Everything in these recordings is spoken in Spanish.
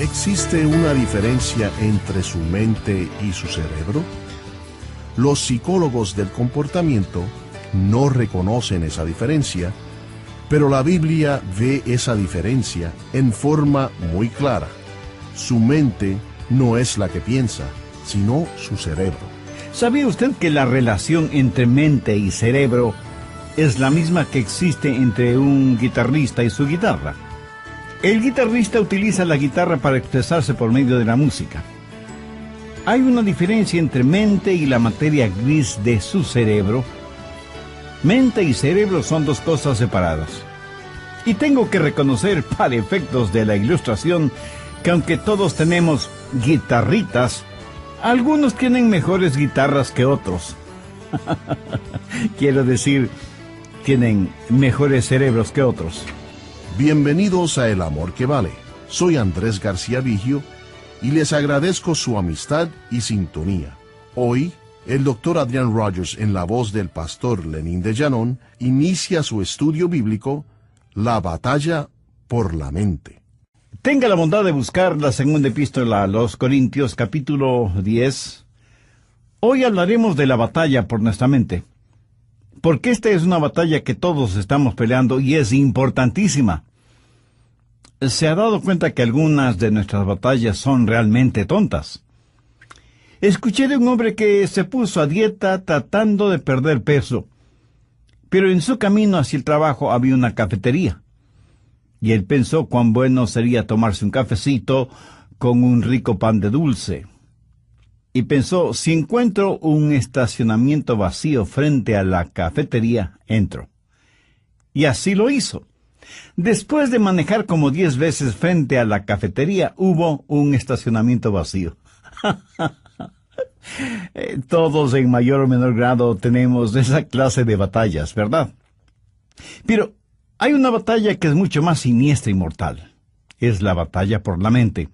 ¿Existe una diferencia entre su mente y su cerebro? Los psicólogos del comportamiento no reconocen esa diferencia, pero la Biblia ve esa diferencia en forma muy clara. Su mente no es la que piensa, sino su cerebro. ¿Sabía usted que la relación entre mente y cerebro es la misma que existe entre un guitarrista y su guitarra? El guitarrista utiliza la guitarra para expresarse por medio de la música. Hay una diferencia entre mente y la materia gris de su cerebro. Mente y cerebro son dos cosas separadas. Y tengo que reconocer, para efectos de la ilustración, que aunque todos tenemos guitarritas, algunos tienen mejores guitarras que otros. Quiero decir, tienen mejores cerebros que otros. Bienvenidos a El Amor que Vale. Soy Andrés García Vigio y les agradezco su amistad y sintonía. Hoy, el Dr. Adrian Rogers, en la voz del pastor Lenín de Llanón, inicia su estudio bíblico, La batalla por la mente. Tenga la bondad de buscar la segunda epístola a los Corintios, capítulo 10. Hoy hablaremos de la batalla por nuestra mente, porque esta es una batalla que todos estamos peleando y es importantísima. ¿Se ha dado cuenta que algunas de nuestras batallas son realmente tontas? Escuché de un hombre que se puso a dieta tratando de perder peso, pero en su camino hacia el trabajo había una cafetería. Y él pensó cuán bueno sería tomarse un cafecito con un rico pan de dulce. Y pensó, si encuentro un estacionamiento vacío frente a la cafetería, entro. Y así lo hizo. Después de manejar como 10 veces frente a la cafetería, hubo un estacionamiento vacío. Todos en mayor o menor grado tenemos esa clase de batallas, ¿verdad? Pero hay una batalla que es mucho más siniestra y mortal. Es la batalla por la mente.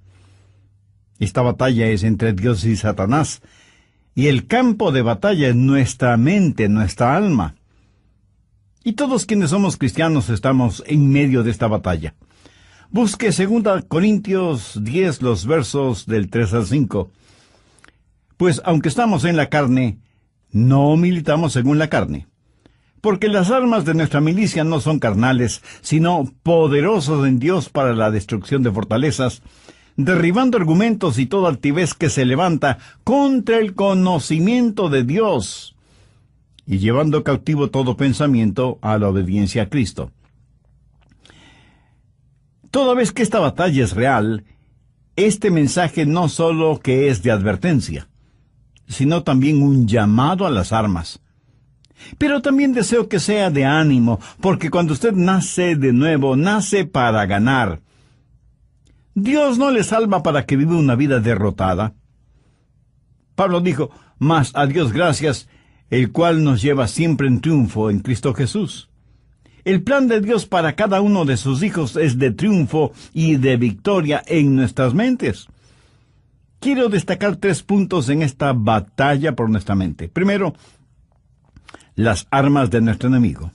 Esta batalla es entre Dios y Satanás, y el campo de batalla es nuestra mente, nuestra alma. Y todos quienes somos cristianos estamos en medio de esta batalla. Busque 2 Corintios 10, los versos del 3 al 5. Pues aunque estamos en la carne, no militamos según la carne. Porque las armas de nuestra milicia no son carnales, sino poderosos en Dios para la destrucción de fortalezas, derribando argumentos y toda altivez que se levanta contra el conocimiento de Dios, y llevando cautivo todo pensamiento a la obediencia a Cristo. Toda vez que esta batalla es real, este mensaje no solo que es de advertencia, sino también un llamado a las armas. Pero también deseo que sea de ánimo, porque cuando usted nace de nuevo, nace para ganar. Dios no le salva para que viva una vida derrotada. Pablo dijo, mas a Dios gracias, el cual nos lleva siempre en triunfo en Cristo Jesús. El plan de Dios para cada uno de sus hijos es de triunfo y de victoria en nuestras mentes. Quiero destacar 3 puntos en esta batalla por nuestra mente. Primero, las armas de nuestro enemigo.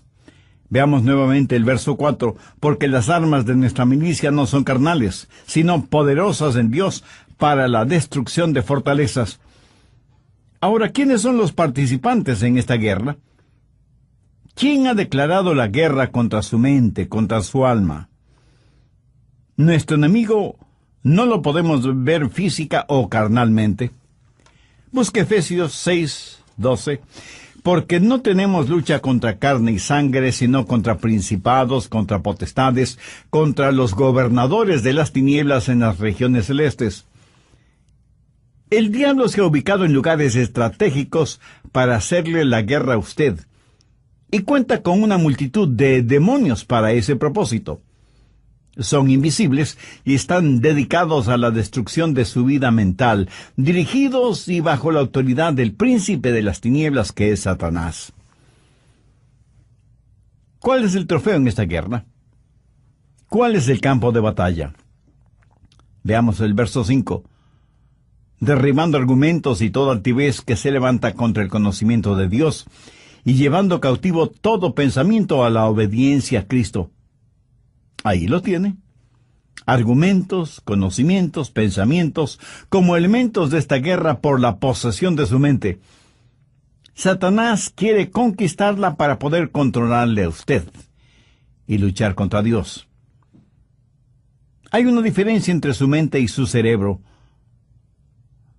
Veamos nuevamente el verso 4, porque las armas de nuestra milicia no son carnales, sino poderosas en Dios para la destrucción de fortalezas. Ahora, ¿quiénes son los participantes en esta guerra? ¿Quién ha declarado la guerra contra su mente, contra su alma? Nuestro enemigo no lo podemos ver física o carnalmente. Busque Efesios 6:12. Porque no tenemos lucha contra carne y sangre, sino contra principados, contra potestades, contra los gobernadores de las tinieblas en las regiones celestes. El diablo se ha ubicado en lugares estratégicos para hacerle la guerra a usted, y cuenta con una multitud de demonios para ese propósito. Son invisibles y están dedicados a la destrucción de su vida mental, dirigidos y bajo la autoridad del príncipe de las tinieblas que es Satanás. ¿Cuál es el trofeo en esta guerra? ¿Cuál es el campo de batalla? Veamos el verso 5. Derribando argumentos y toda altivez que se levanta contra el conocimiento de Dios, y llevando cautivo todo pensamiento a la obediencia a Cristo. Ahí lo tiene. argumentos, conocimientos, pensamientos, como elementos de esta guerra por la posesión de su mente. Satanás quiere conquistarla para poder controlarle a usted y luchar contra Dios. Hay una diferencia entre su mente y su cerebro.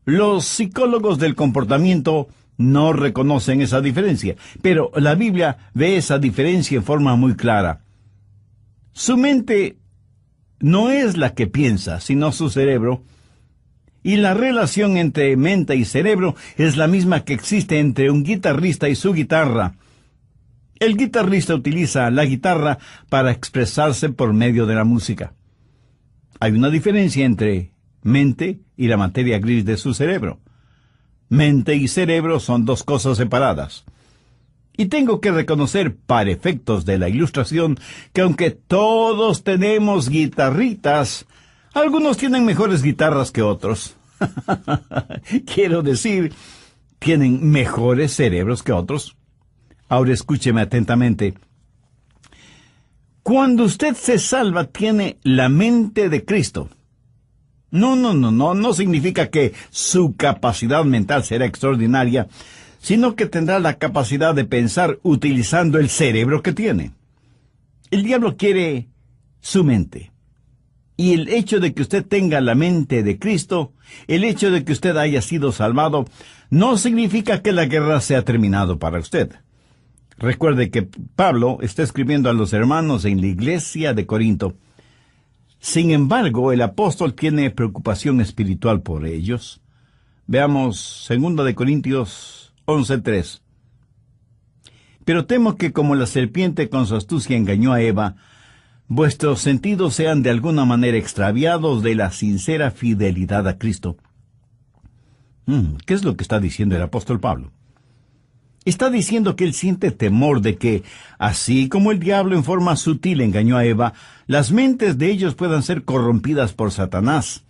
Los psicólogos del comportamiento no reconocen esa diferencia, pero la Biblia ve esa diferencia en forma muy clara. Su mente no es la que piensa, sino su cerebro, y la relación entre mente y cerebro es la misma que existe entre un guitarrista y su guitarra. El guitarrista utiliza la guitarra para expresarse por medio de la música. Hay una diferencia entre mente y la materia gris de su cerebro. Mente y cerebro son dos cosas separadas. Y tengo que reconocer, para efectos de la ilustración, que aunque todos tenemos guitarritas, algunos tienen mejores guitarras que otros. Quiero decir, tienen mejores cerebros que otros. Ahora escúcheme atentamente. Cuando usted se salva, tiene la mente de Cristo. No significa que su capacidad mental será extraordinaria, sino que tendrá la capacidad de pensar utilizando el cerebro que tiene. El diablo quiere su mente. Y el hecho de que usted tenga la mente de Cristo, el hecho de que usted haya sido salvado, no significa que la guerra se ha terminado para usted. Recuerde que Pablo está escribiendo a los hermanos en la iglesia de Corinto. Sin embargo, el apóstol tiene preocupación espiritual por ellos. Veamos 2 Corintios 11:3. Pero temo que como la serpiente con su astucia engañó a Eva, vuestros sentidos sean de alguna manera extraviados de la sincera fidelidad a Cristo. ¿Qué es lo que está diciendo el apóstol Pablo? Está diciendo que él siente temor de que, así como el diablo en forma sutil engañó a Eva, las mentes de ellos puedan ser corrompidas por Satanás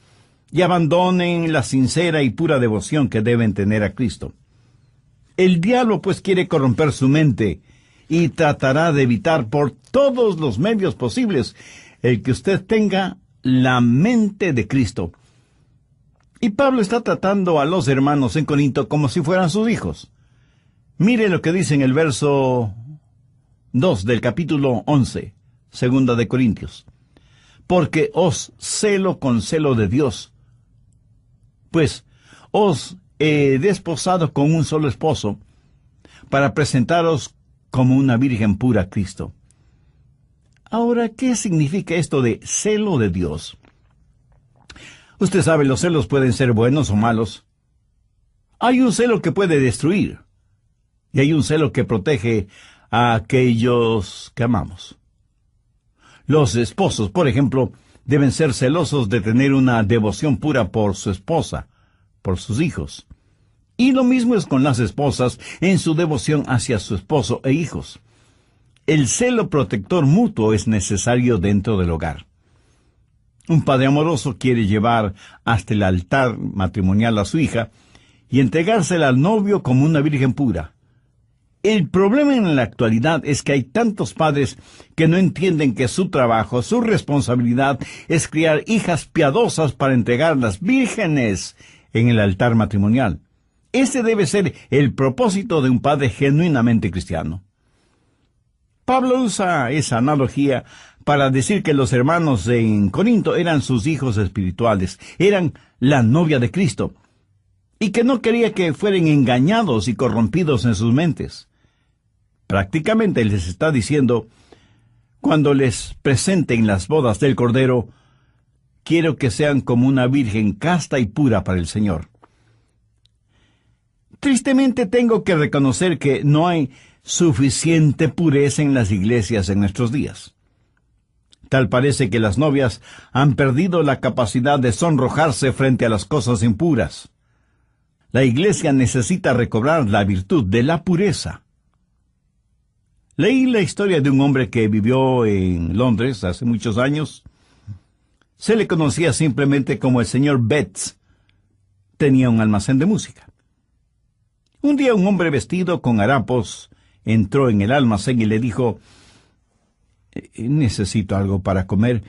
y abandonen la sincera y pura devoción que deben tener a Cristo. El diablo pues quiere corromper su mente y tratará de evitar por todos los medios posibles el que usted tenga la mente de Cristo. Y Pablo está tratando a los hermanos en Corinto como si fueran sus hijos. Mire lo que dice en el verso 2 del capítulo 11, 2 Corintios. Porque os celo con celo de Dios, pues os he desposado con un solo esposo, para presentaros como una virgen pura a Cristo. Ahora, ¿qué significa esto de celo de Dios? Usted sabe, los celos pueden ser buenos o malos. Hay un celo que puede destruir, y hay un celo que protege a aquellos que amamos. Los esposos, por ejemplo, deben ser celosos de tener una devoción pura por su esposa, por sus hijos. Y lo mismo es con las esposas en su devoción hacia su esposo e hijos. El celo protector mutuo es necesario dentro del hogar. Un padre amoroso quiere llevar hasta el altar matrimonial a su hija y entregársela al novio como una virgen pura. El problema en la actualidad es que hay tantos padres que no entienden que su trabajo, su responsabilidad es criar hijas piadosas para entregarlas vírgenes en el altar matrimonial. Ese debe ser el propósito de un padre genuinamente cristiano. Pablo usa esa analogía para decir que los hermanos en Corinto eran sus hijos espirituales, eran la novia de Cristo, y que no quería que fueran engañados y corrompidos en sus mentes. Prácticamente les está diciendo, cuando les presenten las bodas del Cordero, quiero que sean como una virgen casta y pura para el Señor. Tristemente tengo que reconocer que no hay suficiente pureza en las iglesias en nuestros días. Tal parece que las novias han perdido la capacidad de sonrojarse frente a las cosas impuras. La iglesia necesita recobrar la virtud de la pureza. Leí la historia de un hombre que vivió en Londres hace muchos años. Se le conocía simplemente como el señor Betts. Tenía un almacén de música. Un día un hombre vestido con harapos entró en el almacén y le dijo, necesito algo para comer.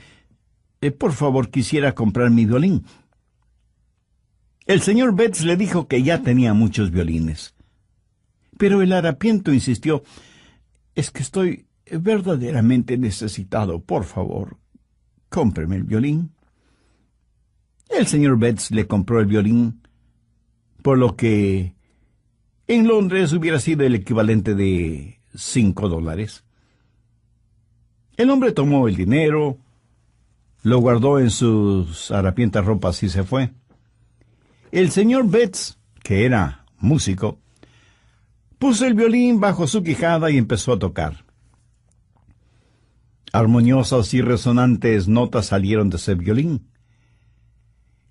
por favor, quisiera comprar mi violín. El señor Betts le dijo que ya tenía muchos violines. Pero el harapiento insistió, es que estoy verdaderamente necesitado. Por favor, cómpreme el violín. El señor Betts le compró el violín, por lo que en Londres hubiera sido el equivalente de $5. El hombre tomó el dinero, lo guardó en sus harapientas ropas y se fue. El señor Betts, que era músico, puso el violín bajo su quijada y empezó a tocar. Armoniosas y resonantes notas salieron de ese violín.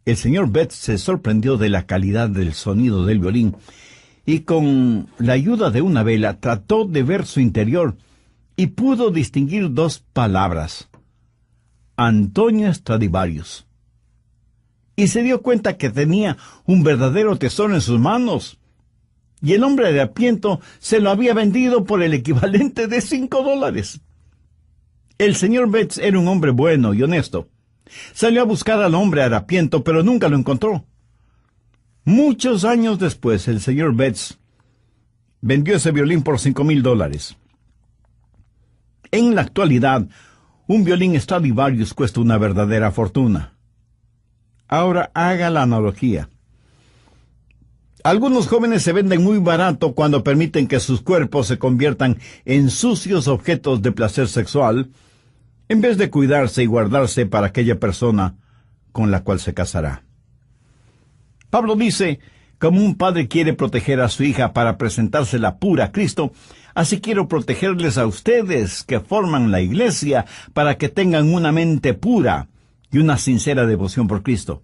El señor Betts se sorprendió de la calidad del sonido del violín y con la ayuda de una vela trató de ver su interior y pudo distinguir dos palabras: Antonio Stradivarius. Y se dio cuenta que tenía un verdadero tesoro en sus manos. Y el hombre de harapiento se lo había vendido por el equivalente de $5. El señor Betts era un hombre bueno y honesto. Salió a buscar al hombre harapiento, pero nunca lo encontró. Muchos años después, el señor Betts vendió ese violín por $5,000. En la actualidad, un violín Stradivarius cuesta una verdadera fortuna. Ahora haga la analogía. Algunos jóvenes se venden muy barato cuando permiten que sus cuerpos se conviertan en sucios objetos de placer sexual, en vez de cuidarse y guardarse para aquella persona con la cual se casará. Pablo dice, como un padre quiere proteger a su hija para presentársela pura a Cristo, así quiero protegerles a ustedes que forman la iglesia para que tengan una mente pura y una sincera devoción por Cristo.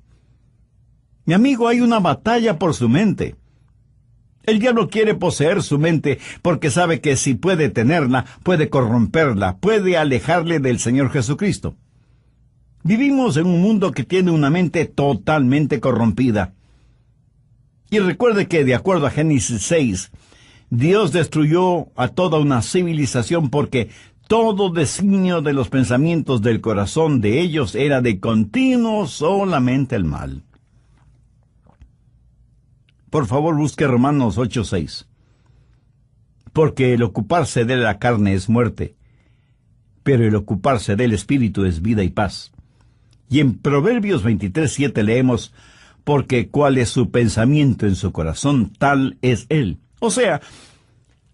Mi amigo, hay una batalla por su mente. El diablo quiere poseer su mente porque sabe que si puede tenerla, puede corromperla, puede alejarle del Señor Jesucristo. Vivimos en un mundo que tiene una mente totalmente corrompida. Y recuerde que, de acuerdo a Génesis 6, Dios destruyó a toda una civilización porque todo designio de los pensamientos del corazón de ellos era de continuo solamente el mal. Por favor, busque Romanos 8:6. Porque el ocuparse de la carne es muerte, pero el ocuparse del Espíritu es vida y paz. Y en Proverbios 23:7 leemos, porque cuál es su pensamiento en su corazón, tal es él. O sea,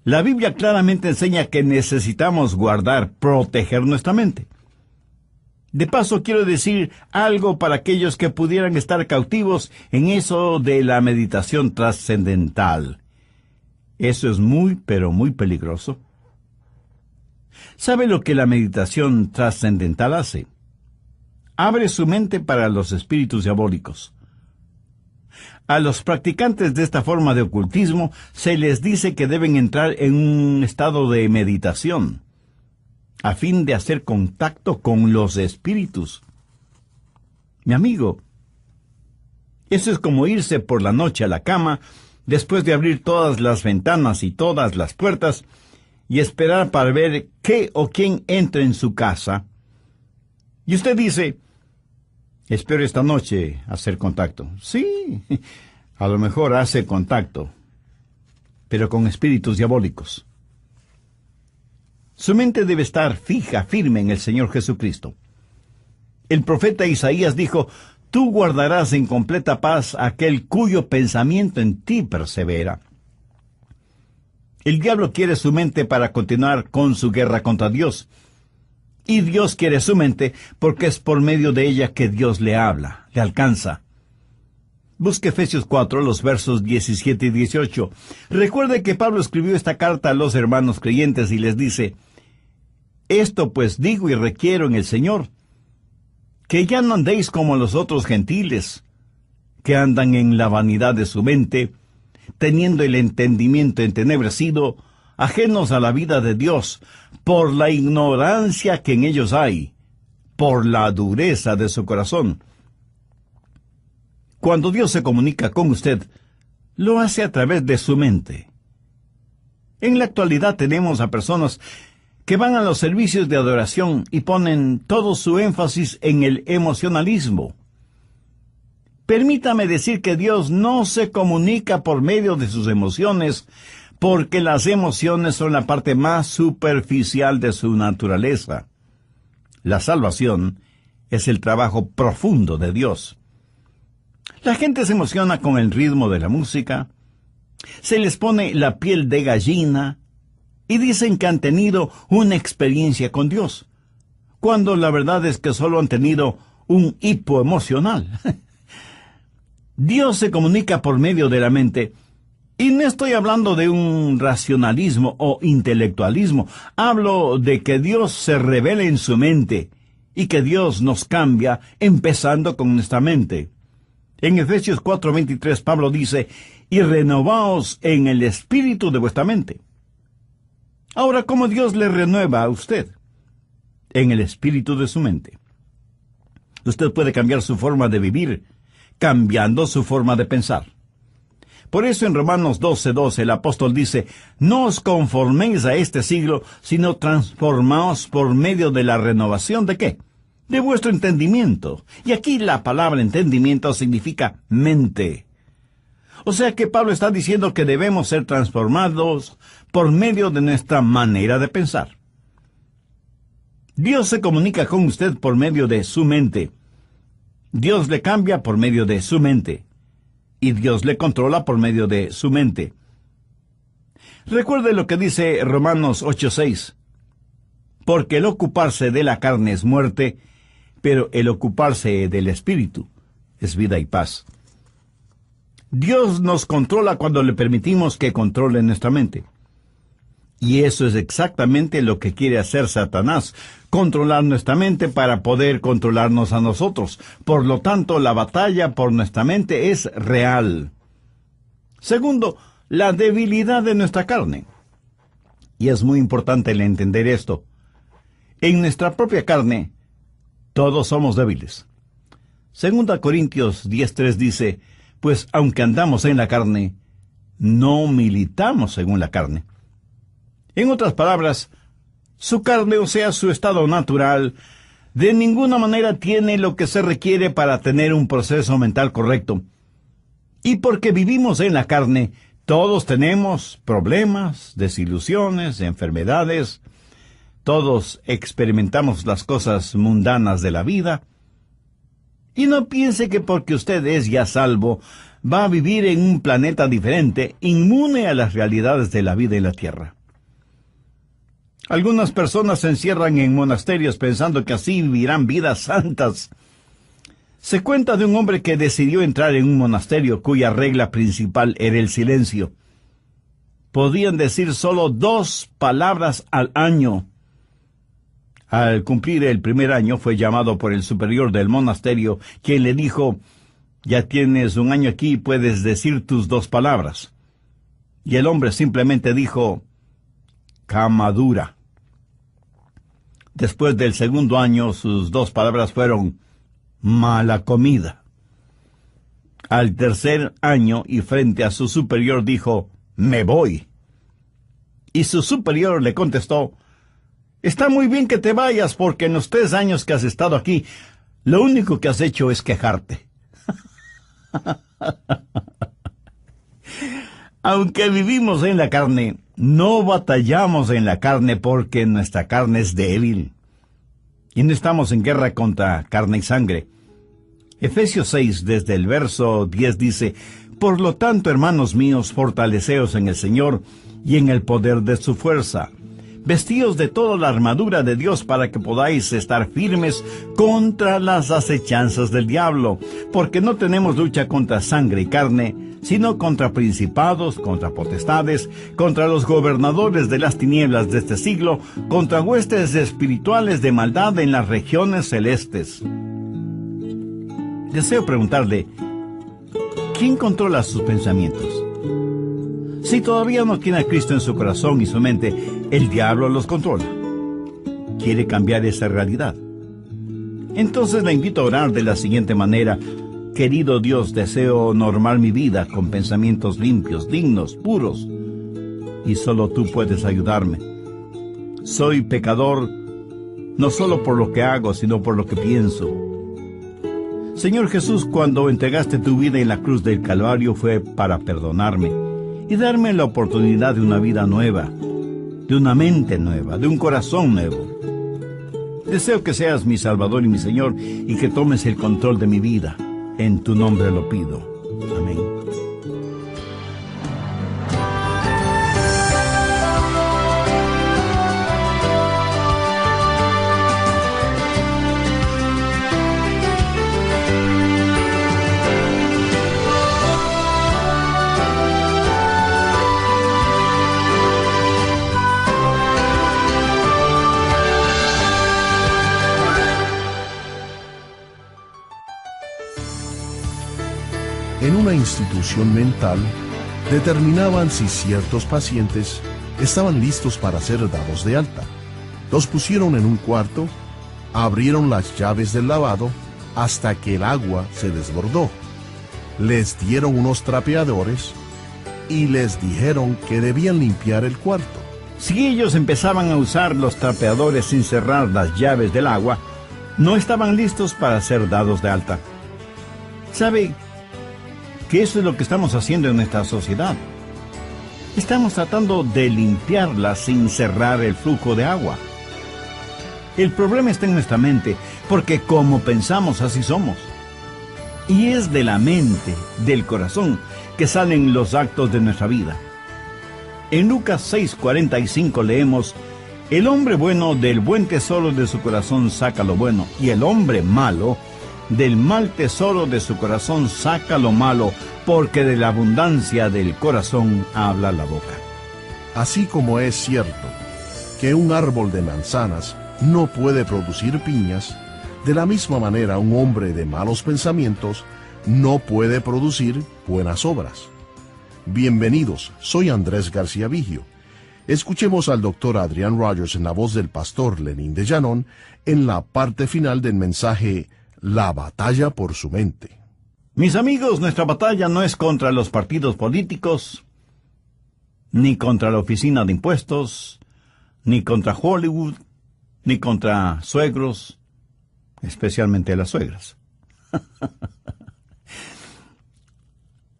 la Biblia claramente enseña que necesitamos guardar, proteger nuestra mente. De paso, quiero decir algo para aquellos que pudieran estar cautivos en eso de la meditación trascendental. Eso es muy, pero muy peligroso. ¿Sabe lo que la meditación trascendental hace? Abre su mente para los espíritus diabólicos. A los practicantes de esta forma de ocultismo se les dice que deben entrar en un estado de meditación, a fin de hacer contacto con los espíritus. Mi amigo, eso es como irse por la noche a la cama, después de abrir todas las ventanas y todas las puertas, y esperar para ver qué o quién entra en su casa. Y usted dice, espero esta noche hacer contacto. Sí, a lo mejor hace contacto, pero con espíritus diabólicos. Su mente debe estar fija, firme en el Señor Jesucristo. El profeta Isaías dijo, tú guardarás en completa paz a aquel cuyo pensamiento en ti persevera. El diablo quiere su mente para continuar con su guerra contra Dios. Y Dios quiere su mente porque es por medio de ella que Dios le habla, le alcanza. Busque Efesios 4, los versos 17 y 18. Recuerde que Pablo escribió esta carta a los hermanos creyentes y les dice, esto pues digo y requiero en el Señor, que ya no andéis como los otros gentiles, que andan en la vanidad de su mente, teniendo el entendimiento entenebrecido, ajenos a la vida de Dios, por la ignorancia que en ellos hay, por la dureza de su corazón. Cuando Dios se comunica con usted, lo hace a través de su mente. En la actualidad tenemos a personas que van a los servicios de adoración y ponen todo su énfasis en el emocionalismo. Permítame decir que Dios no se comunica por medio de sus emociones, porque las emociones son la parte más superficial de su naturaleza. La salvación es el trabajo profundo de Dios. La gente se emociona con el ritmo de la música, se les pone la piel de gallina y dicen que han tenido una experiencia con Dios, cuando la verdad es que solo han tenido un hipo emocional. Dios se comunica por medio de la mente, y no estoy hablando de un racionalismo o intelectualismo. Hablo de que Dios se revela en su mente y que Dios nos cambia empezando con nuestra mente. En Efesios 4:23 Pablo dice, y renovaos en el espíritu de vuestra mente. Ahora, ¿cómo Dios le renueva a usted? En el espíritu de su mente. Usted puede cambiar su forma de vivir, cambiando su forma de pensar. Por eso en Romanos 12:12 el apóstol dice, no os conforméis a este siglo, sino transformaos por medio de la renovación ¿de qué? De vuestro entendimiento. Y aquí la palabra entendimiento significa mente. O sea que Pablo está diciendo que debemos ser transformados por medio de nuestra manera de pensar. Dios se comunica con usted por medio de su mente. Dios le cambia por medio de su mente. Y Dios le controla por medio de su mente. Recuerde lo que dice Romanos 8:6. Porque el ocuparse de la carne es muerte, pero el ocuparse del espíritu es vida y paz. Dios nos controla cuando le permitimos que controle nuestra mente. Y eso es exactamente lo que quiere hacer Satanás, controlar nuestra mente para poder controlarnos a nosotros. Por lo tanto, la batalla por nuestra mente es real. Segundo, la debilidad de nuestra carne. Y es muy importante el entender esto. En nuestra propia carne, todos somos débiles. 2 Corintios 10:3 dice, pues aunque andamos en la carne, no militamos según la carne. En otras palabras, su carne, o sea, su estado natural, de ninguna manera tiene lo que se requiere para tener un proceso mental correcto. Y porque vivimos en la carne, todos tenemos problemas, desilusiones, enfermedades. Todos experimentamos las cosas mundanas de la vida. Y no piense que porque usted es ya salvo, va a vivir en un planeta diferente, inmune a las realidades de la vida en la tierra. Algunas personas se encierran en monasterios pensando que así vivirán vidas santas. Se cuenta de un hombre que decidió entrar en un monasterio cuya regla principal era el silencio. Podían decir solo 2 palabras al año. Al cumplir el primer año fue llamado por el superior del monasterio, quien le dijo, ya tienes 1 año aquí y puedes decir tus 2 palabras. Y el hombre simplemente dijo, cama dura. Después del segundo año, sus 2 palabras fueron, mala comida. Al tercer año, y frente a su superior, dijo, me voy. Y su superior le contestó, está muy bien que te vayas, porque en los 3 años que has estado aquí, lo único que has hecho es quejarte. Aunque vivimos en la carne, no batallamos en la carne porque nuestra carne es débil. Y no estamos en guerra contra carne y sangre. Efesios 6, desde el verso 10 dice, por lo tanto, hermanos míos, fortaleceos en el Señor y en el poder de su fuerza. Vestíos de toda la armadura de Dios para que podáis estar firmes contra las acechanzas del diablo, porque no tenemos lucha contra sangre y carne, sino contra principados, contra potestades, contra los gobernadores de las tinieblas de este siglo, contra huestes espirituales de maldad en las regiones celestes. Deseo preguntarle, ¿quién controla sus pensamientos? Si todavía no tiene a Cristo en su corazón y su mente, el diablo los controla. ¿Quiere cambiar esa realidad? Entonces le invito a orar de la siguiente manera. Querido Dios, deseo normar mi vida con pensamientos limpios, dignos, puros. Y solo tú puedes ayudarme. soy pecador, no solo por lo que hago, sino por lo que pienso. Señor Jesús, cuando entregaste tu vida en la cruz del Calvario fue para perdonarme y darme la oportunidad de una vida nueva, de una mente nueva, de un corazón nuevo. Deseo que seas mi Salvador y mi Señor y que tomes el control de mi vida. En tu nombre lo pido. Amén. En una institución mental, determinaban si ciertos pacientes estaban listos para ser dados de alta. Los pusieron en un cuarto, abrieron las llaves del lavado hasta que el agua se desbordó. Les dieron unos trapeadores y les dijeron que debían limpiar el cuarto. Si ellos empezaban a usar los trapeadores sin cerrar las llaves del agua, no estaban listos para ser dados de alta. ¿Sabe que eso es lo que estamos haciendo en nuestra sociedad? Estamos tratando de limpiarla sin cerrar el flujo de agua. El problema está en nuestra mente, porque como pensamos, así somos. Y es de la mente, del corazón, que salen los actos de nuestra vida. En Lucas 6:45 leemos: el hombre bueno del buen tesoro de su corazón saca lo bueno, y el hombre malo del mal tesoro de su corazón saca lo malo, porque de la abundancia del corazón habla la boca. Así como es cierto que un árbol de manzanas no puede producir piñas, de la misma manera un hombre de malos pensamientos no puede producir buenas obras. Bienvenidos, soy Andrés García Vigio. Escuchemos al Dr. Adrian Rogers en la voz del pastor Lenín de Llanón en la parte final del mensaje La batalla por su mente. Mis amigos, nuestra batalla no es contra los partidos políticos, ni contra la oficina de impuestos, ni contra Hollywood, ni contra suegros, especialmente las suegras.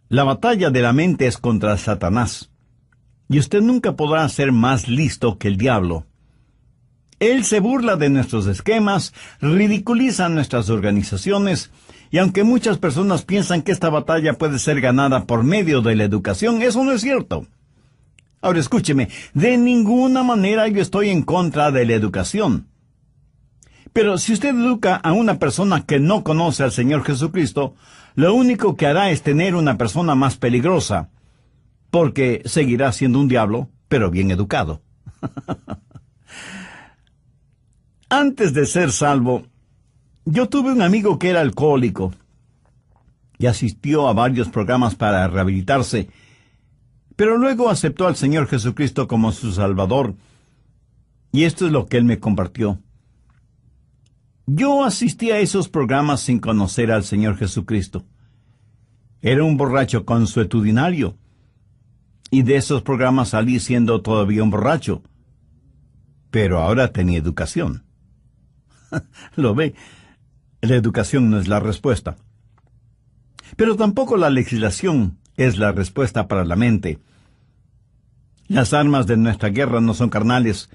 La batalla de la mente es contra Satanás, y usted nunca podrá ser más listo que el diablo. Él se burla de nuestros esquemas, ridiculiza nuestras organizaciones, y aunque muchas personas piensan que esta batalla puede ser ganada por medio de la educación, eso no es cierto. Ahora escúcheme, de ninguna manera yo estoy en contra de la educación. Pero si usted educa a una persona que no conoce al Señor Jesucristo, lo único que hará es tener una persona más peligrosa, porque seguirá siendo un diablo, pero bien educado. Antes de ser salvo, yo tuve un amigo que era alcohólico y asistió a varios programas para rehabilitarse, pero luego aceptó al Señor Jesucristo como su Salvador, y esto es lo que él me compartió. Yo asistí a esos programas sin conocer al Señor Jesucristo. Era un borracho consuetudinario, y de esos programas salí siendo todavía un borracho, pero ahora tenía educación. ¿Lo ve? La educación no es la respuesta. Pero tampoco la legislación es la respuesta para la mente. Las armas de nuestra guerra no son carnales.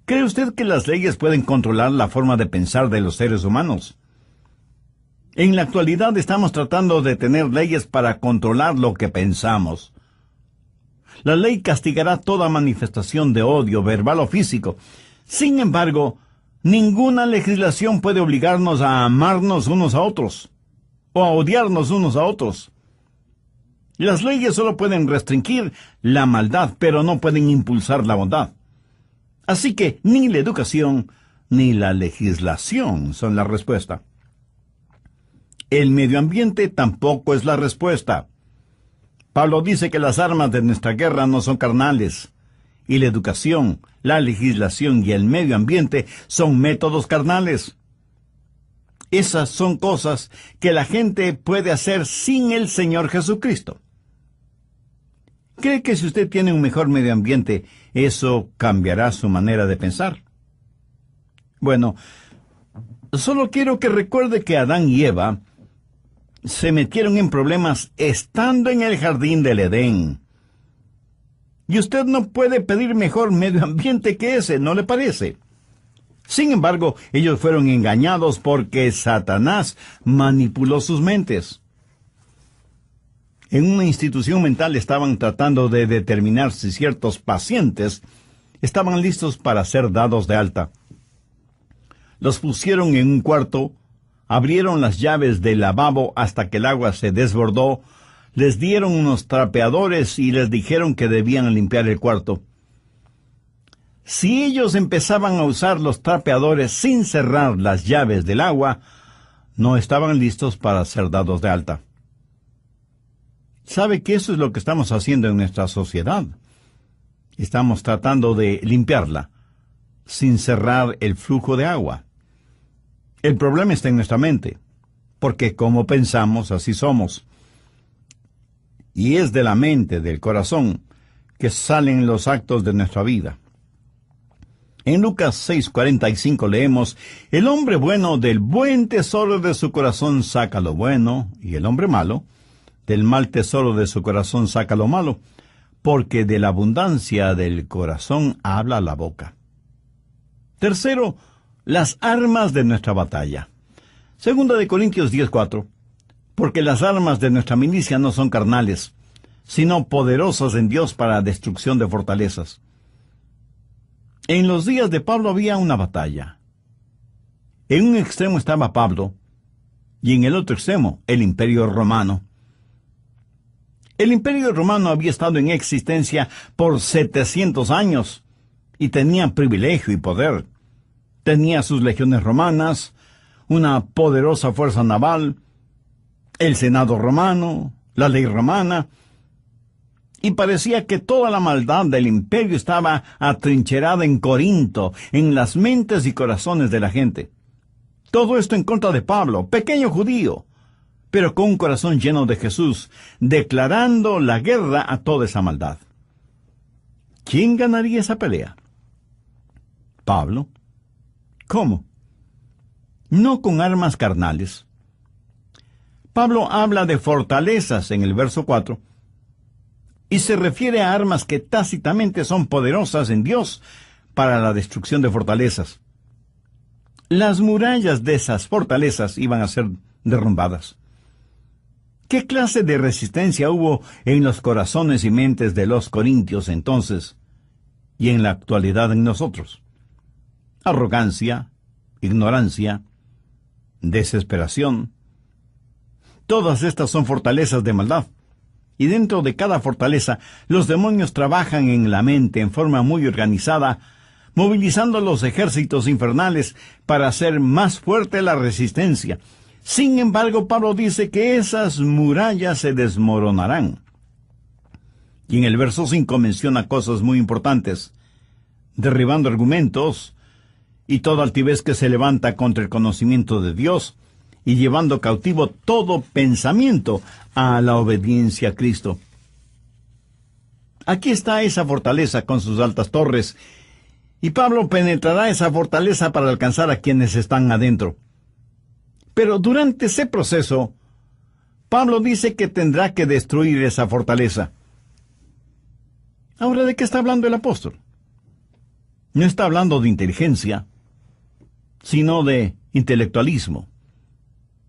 ¿Cree usted que las leyes pueden controlar la forma de pensar de los seres humanos? En la actualidad estamos tratando de tener leyes para controlar lo que pensamos. La ley castigará toda manifestación de odio, verbal o físico. Sin embargo, ninguna legislación puede obligarnos a amarnos unos a otros, o a odiarnos unos a otros. Las leyes solo pueden restringir la maldad, pero no pueden impulsar la bondad. Así que ni la educación ni la legislación son la respuesta. El medio ambiente tampoco es la respuesta. Pablo dice que las armas de nuestra guerra no son carnales, y la educación, la legislación y el medio ambiente son métodos carnales. Esas son cosas que la gente puede hacer sin el Señor Jesucristo. ¿Cree que si usted tiene un mejor medio ambiente, eso cambiará su manera de pensar? Bueno, solo quiero que recuerde que Adán y Eva se metieron en problemas estando en el jardín del Edén. Y usted no puede pedir mejor medio ambiente que ese, ¿no le parece? Sin embargo, ellos fueron engañados porque Satanás manipuló sus mentes. En una institución mental estaban tratando de determinar si ciertos pacientes estaban listos para ser dados de alta. Los pusieron en un cuarto, abrieron las llaves del lavabo hasta que el agua se desbordó, les dieron unos trapeadores y les dijeron que debían limpiar el cuarto. Si ellos empezaban a usar los trapeadores sin cerrar las llaves del agua, no estaban listos para ser dados de alta. ¿Sabe que eso es lo que estamos haciendo en nuestra sociedad? Estamos tratando de limpiarla, sin cerrar el flujo de agua. El problema está en nuestra mente, porque como pensamos, así somos. Y es de la mente, del corazón, que salen los actos de nuestra vida. En Lucas 6:45 leemos, «El hombre bueno del buen tesoro de su corazón saca lo bueno, y el hombre malo del mal tesoro de su corazón saca lo malo, porque de la abundancia del corazón habla la boca». Tercero, las armas de nuestra batalla. Segunda de Corintios 10:4, «Porque las armas de nuestra milicia no son carnales, sino poderosas en Dios para destrucción de fortalezas». En los días de Pablo había una batalla. En un extremo estaba Pablo, y en el otro extremo, el Imperio Romano. El Imperio Romano había estado en existencia por 700 años, y tenía privilegio y poder. Tenía sus legiones romanas, una poderosa fuerza naval, el Senado romano, la ley romana, y parecía que toda la maldad del imperio estaba atrincherada en Corinto, en las mentes y corazones de la gente. Todo esto en contra de Pablo, pequeño judío, pero con un corazón lleno de Jesús, declarando la guerra a toda esa maldad. ¿Quién ganaría esa pelea? Pablo. ¿Cómo? No con armas carnales. Pablo habla de fortalezas en el verso 4, y se refiere a armas que tácitamente son poderosas en Dios para la destrucción de fortalezas. Las murallas de esas fortalezas iban a ser derrumbadas. ¿Qué clase de resistencia hubo en los corazones y mentes de los corintios entonces y en la actualidad en nosotros? Arrogancia, ignorancia, desesperación. Todas estas son fortalezas de maldad. Y dentro de cada fortaleza, los demonios trabajan en la mente en forma muy organizada, movilizando los ejércitos infernales para hacer más fuerte la resistencia. Sin embargo, Pablo dice que esas murallas se desmoronarán. Y en el verso 5 menciona cosas muy importantes, derribando argumentos y toda altivez que se levanta contra el conocimiento de Dios, y llevando cautivo todo pensamiento a la obediencia a Cristo. Aquí está esa fortaleza con sus altas torres, y Pablo penetrará esa fortaleza para alcanzar a quienes están adentro. Pero durante ese proceso, Pablo dice que tendrá que destruir esa fortaleza. Ahora, ¿de qué está hablando el apóstol? No está hablando de inteligencia, sino de intelectualismo,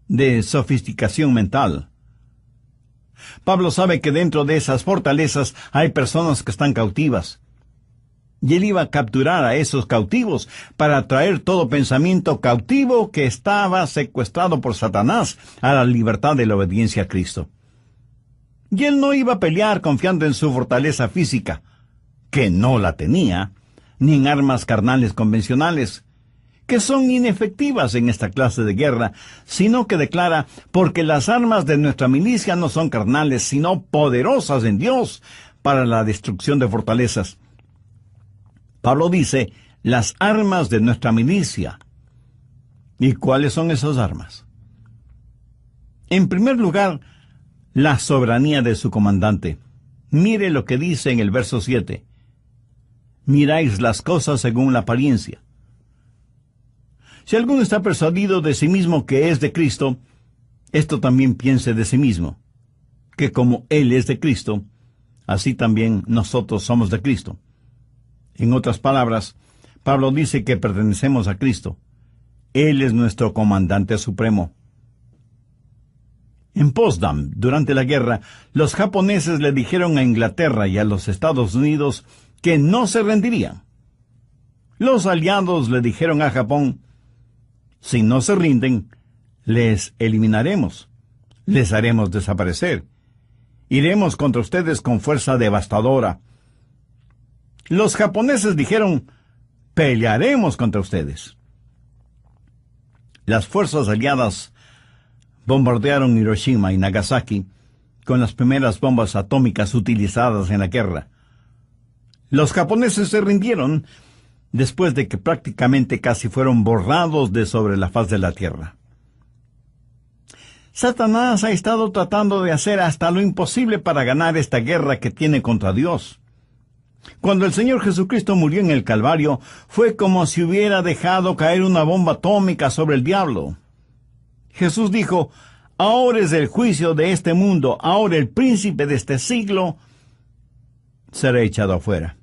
de sofisticación mental. Pablo sabe que dentro de esas fortalezas hay personas que están cautivas. Y él iba a capturar a esos cautivos para traer todo pensamiento cautivo que estaba secuestrado por Satanás a la libertad de la obediencia a Cristo. Y él no iba a pelear confiando en su fortaleza física, que no la tenía, ni en armas carnales convencionales, que son inefectivas en esta clase de guerra, sino que declara, porque las armas de nuestra milicia no son carnales, sino poderosas en Dios para la destrucción de fortalezas. Pablo dice, las armas de nuestra milicia. ¿Y cuáles son esas armas? En primer lugar, la soberanía de su comandante. Mire lo que dice en el verso 7. Miráis las cosas según la apariencia. Si alguno está persuadido de sí mismo que es de Cristo, esto también piense de sí mismo, que como Él es de Cristo, así también nosotros somos de Cristo. En otras palabras, Pablo dice que pertenecemos a Cristo. Él es nuestro comandante supremo. En Potsdam, durante la guerra, los japoneses le dijeron a Inglaterra y a los Estados Unidos que no se rendirían. Los aliados le dijeron a Japón: si no se rinden, les eliminaremos, les haremos desaparecer. Iremos contra ustedes con fuerza devastadora. Los japoneses dijeron: pelearemos contra ustedes. Las fuerzas aliadas bombardearon Hiroshima y Nagasaki con las primeras bombas atómicas utilizadas en la guerra. Los japoneses se rindieron después de que prácticamente casi fueron borrados de sobre la faz de la tierra. Satanás ha estado tratando de hacer hasta lo imposible para ganar esta guerra que tiene contra Dios. Cuando el Señor Jesucristo murió en el Calvario, fue como si hubiera dejado caer una bomba atómica sobre el diablo. Jesús dijo: ahora es el juicio de este mundo, ahora el príncipe de este siglo será echado afuera.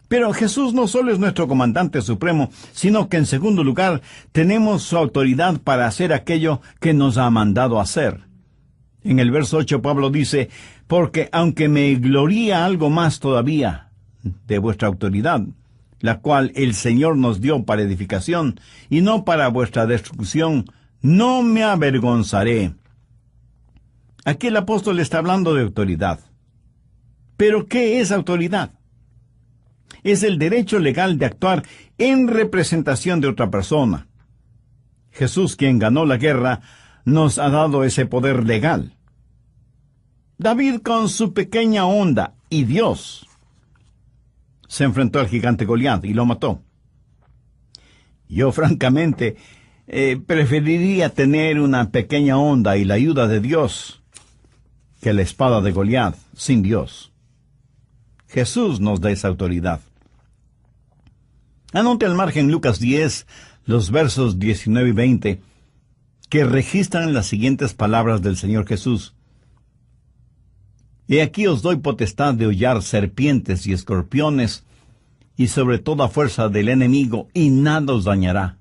Pero Jesús no solo es nuestro comandante supremo, sino que en segundo lugar tenemos su autoridad para hacer aquello que nos ha mandado hacer. En el verso 8 Pablo dice: porque aunque me gloría algo más todavía de vuestra autoridad, la cual el Señor nos dio para edificación y no para vuestra destrucción, no me avergonzaré. Aquí el apóstol está hablando de autoridad. ¿Pero qué es autoridad? Es el derecho legal de actuar en representación de otra persona. Jesús, quien ganó la guerra, nos ha dado ese poder legal. David, con su pequeña onda, y Dios, se enfrentó al gigante Goliat y lo mató. Yo, francamente, preferiría tener una pequeña onda y la ayuda de Dios que la espada de Goliat sin Dios. Jesús nos da esa autoridad. Anote al margen Lucas 10, los versos 19 y 20, que registran las siguientes palabras del Señor Jesús. He aquí os doy potestad de hollar serpientes y escorpiones, y sobre toda fuerza del enemigo, y nada os dañará.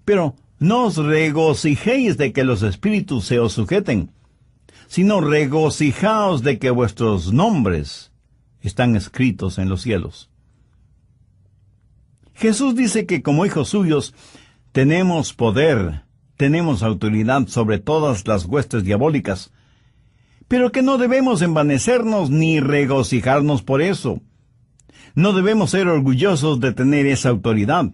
Pero no os regocijéis de que los espíritus se os sujeten, sino regocijaos de que vuestros nombres están escritos en los cielos. Jesús dice que como hijos suyos tenemos poder, tenemos autoridad sobre todas las huestes diabólicas, pero que no debemos envanecernos ni regocijarnos por eso. No debemos ser orgullosos de tener esa autoridad,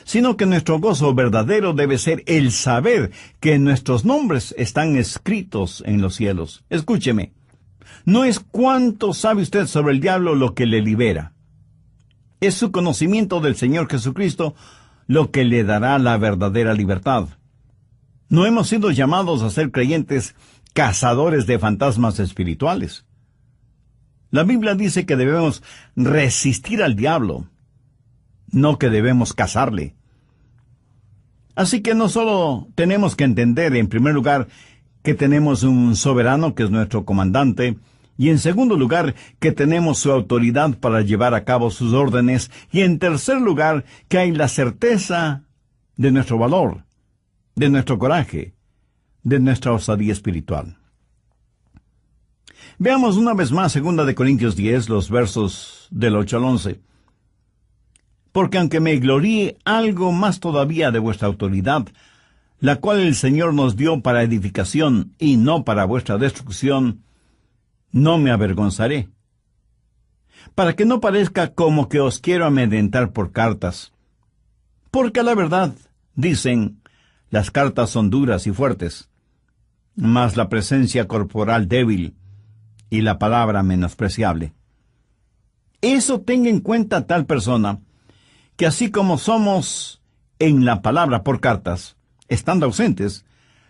sino que nuestro gozo verdadero debe ser el saber que nuestros nombres están escritos en los cielos. Escúcheme, no es cuánto sabe usted sobre el diablo lo que le libera. Es su conocimiento del Señor Jesucristo lo que le dará la verdadera libertad. No hemos sido llamados a ser creyentes cazadores de fantasmas espirituales. La Biblia dice que debemos resistir al diablo, no que debemos cazarle. Así que no solo tenemos que entender, en primer lugar, que tenemos un soberano que es nuestro comandante, y en segundo lugar, que tenemos su autoridad para llevar a cabo sus órdenes, y en tercer lugar, que hay la certeza de nuestro valor, de nuestro coraje, de nuestra osadía espiritual. Veamos una vez más 2 Corintios 10, los versos del 8 al 11. Porque aunque me gloríe algo más todavía de vuestra autoridad, la cual el Señor nos dio para edificación y no para vuestra destrucción, no me avergonzaré. Para que no parezca como que os quiero amedrentar por cartas. Porque a la verdad, dicen, las cartas son duras y fuertes, mas la presencia corporal débil y la palabra menospreciable. Eso tenga en cuenta tal persona, que así como somos en la palabra por cartas, estando ausentes,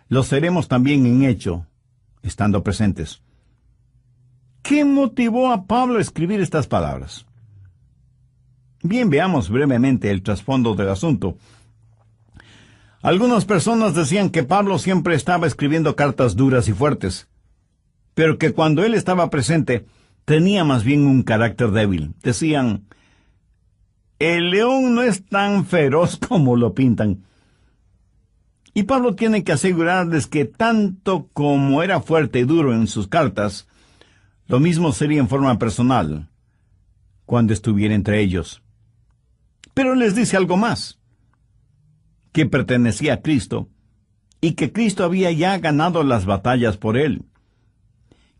lo seremos también en hecho, estando presentes. ¿Qué motivó a Pablo a escribir estas palabras? Bien, veamos brevemente el trasfondo del asunto. Algunas personas decían que Pablo siempre estaba escribiendo cartas duras y fuertes, pero que cuando él estaba presente tenía más bien un carácter débil. Decían, el león no es tan feroz como lo pintan. Y Pablo tiene que asegurarles que tanto como era fuerte y duro en sus cartas, lo mismo sería en forma personal, cuando estuviera entre ellos. Pero les dice algo más, que pertenecía a Cristo, y que Cristo había ya ganado las batallas por él,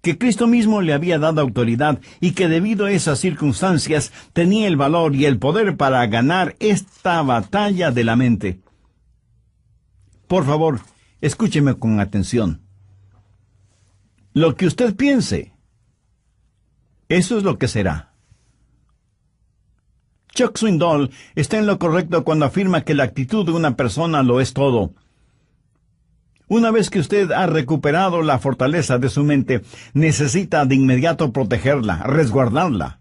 que Cristo mismo le había dado autoridad, y que debido a esas circunstancias tenía el valor y el poder para ganar esta batalla de la mente. Por favor, escúcheme con atención. Lo que usted piense, eso es lo que será. Chuck Swindoll está en lo correcto cuando afirma que la actitud de una persona lo es todo. Una vez que usted ha recuperado la fortaleza de su mente, necesita de inmediato protegerla, resguardarla.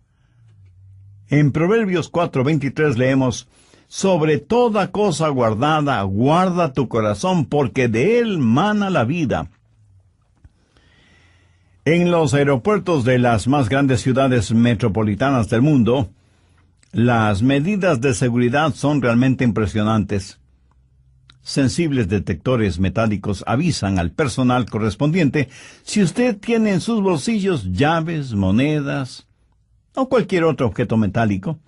En Proverbios 4:23 leemos, sobre toda cosa guardada, guarda tu corazón, porque de él mana la vida. En los aeropuertos de las más grandes ciudades metropolitanas del mundo, las medidas de seguridad son realmente impresionantes. Sensibles detectores metálicos avisan al personal correspondiente si usted tiene en sus bolsillos llaves, monedas o cualquier otro objeto metálico.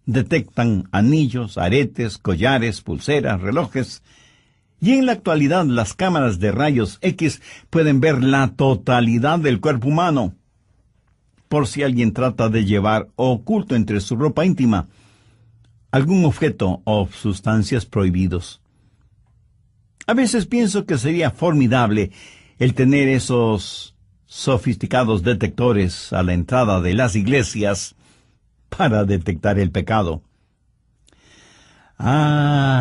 Detectan anillos, aretes, collares, pulseras, relojes. Y en la actualidad las cámaras de rayos X pueden ver la totalidad del cuerpo humano, por si alguien trata de llevar oculto entre su ropa íntima algún objeto o sustancias prohibidos. A veces pienso que sería formidable el tener esos sofisticados detectores a la entrada de las iglesias para detectar el pecado.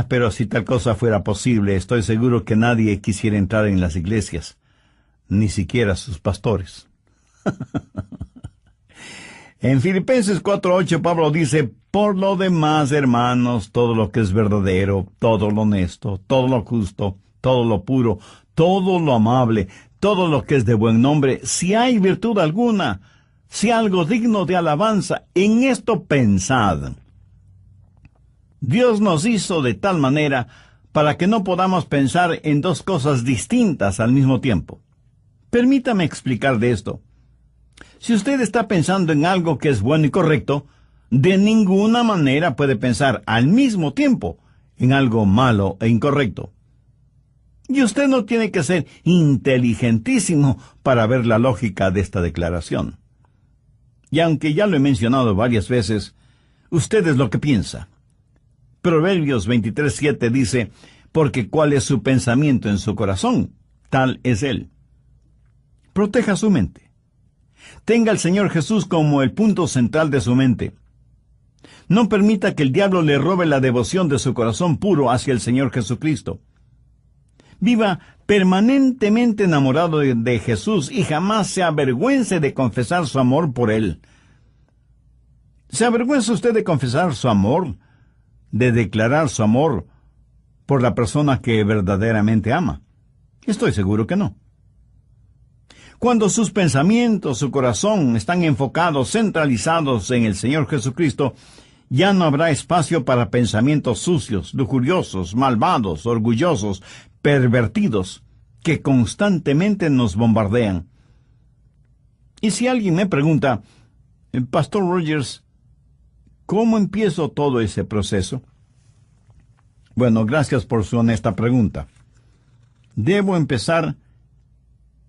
Pero si tal cosa fuera posible, estoy seguro que nadie quisiera entrar en las iglesias, ni siquiera sus pastores. En Filipenses 4:8 Pablo dice, por lo demás, hermanos, todo lo que es verdadero, todo lo honesto, todo lo justo, todo lo puro, todo lo amable, todo lo que es de buen nombre, si hay virtud alguna, si algo digno de alabanza, en esto pensad. Dios nos hizo de tal manera para que no podamos pensar en dos cosas distintas al mismo tiempo. Permítame explicar de esto. Si usted está pensando en algo que es bueno y correcto, de ninguna manera puede pensar al mismo tiempo en algo malo e incorrecto. Y usted no tiene que ser inteligentísimo para ver la lógica de esta declaración. Y aunque ya lo he mencionado varias veces, usted es lo que piensa. Proverbios 23:7 dice, porque cuál es su pensamiento en su corazón, tal es él. Proteja su mente. Tenga al Señor Jesús como el punto central de su mente. No permita que el diablo le robe la devoción de su corazón puro hacia el Señor Jesucristo. Viva permanentemente enamorado de Jesús y jamás se avergüence de confesar su amor por Él. ¿Se avergüenza usted de confesar su amor, de declarar su amor por la persona que verdaderamente ama? Estoy seguro que no. Cuando sus pensamientos, su corazón están enfocados, centralizados en el Señor Jesucristo, ya no habrá espacio para pensamientos sucios, lujuriosos, malvados, orgullosos, pervertidos, que constantemente nos bombardean. Y si alguien me pregunta, Pastor Rogers, ¿cómo empiezo todo ese proceso? Bueno, gracias por su honesta pregunta. Debo empezar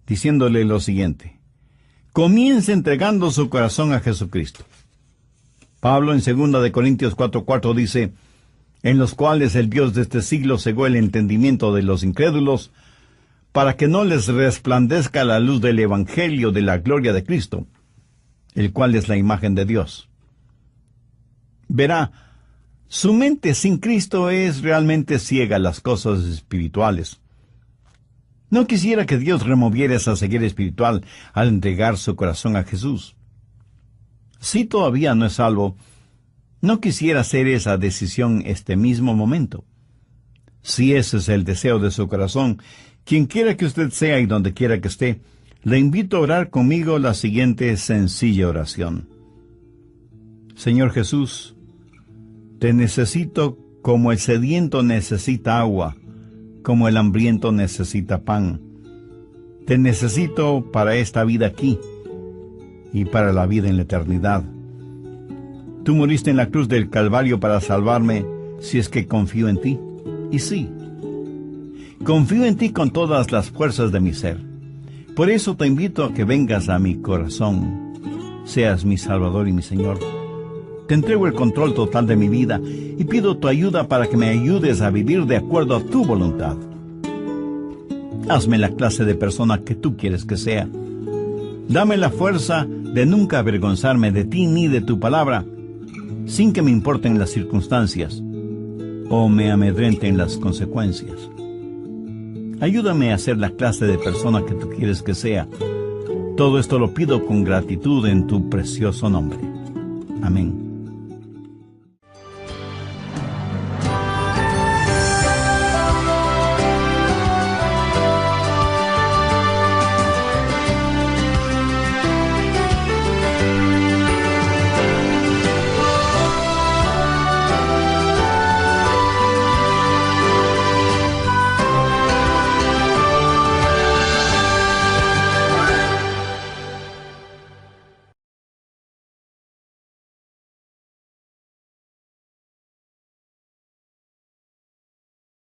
diciéndole lo siguiente. Comience entregando su corazón a Jesucristo. Pablo en 2 Corintios 4:4 dice, en los cuales el Dios de este siglo cegó el entendimiento de los incrédulos, para que no les resplandezca la luz del Evangelio de la gloria de Cristo, el cual es la imagen de Dios. Verá, su mente sin Cristo es realmente ciega a las cosas espirituales. No quisiera que Dios removiera esa ceguera espiritual al entregar su corazón a Jesús. Si todavía no es salvo, no quisiera hacer esa decisión este mismo momento. Si ese es el deseo de su corazón, quien quiera que usted sea y donde quiera que esté, le invito a orar conmigo la siguiente sencilla oración. Señor Jesús, te necesito como el sediento necesita agua, como el hambriento necesita pan. Te necesito para esta vida aquí y para la vida en la eternidad. Tú moriste en la cruz del Calvario para salvarme si es que confío en ti. Y sí, confío en ti con todas las fuerzas de mi ser. Por eso te invito a que vengas a mi corazón, seas mi Salvador y mi Señor. Te entrego el control total de mi vida y pido tu ayuda para que me ayudes a vivir de acuerdo a tu voluntad. Hazme la clase de persona que tú quieres que sea. Dame la fuerza de nunca avergonzarme de ti ni de tu palabra, sin que me importen las circunstancias o me amedrenten las consecuencias. Ayúdame a ser la clase de persona que tú quieres que sea. Todo esto lo pido con gratitud en tu precioso nombre. Amén.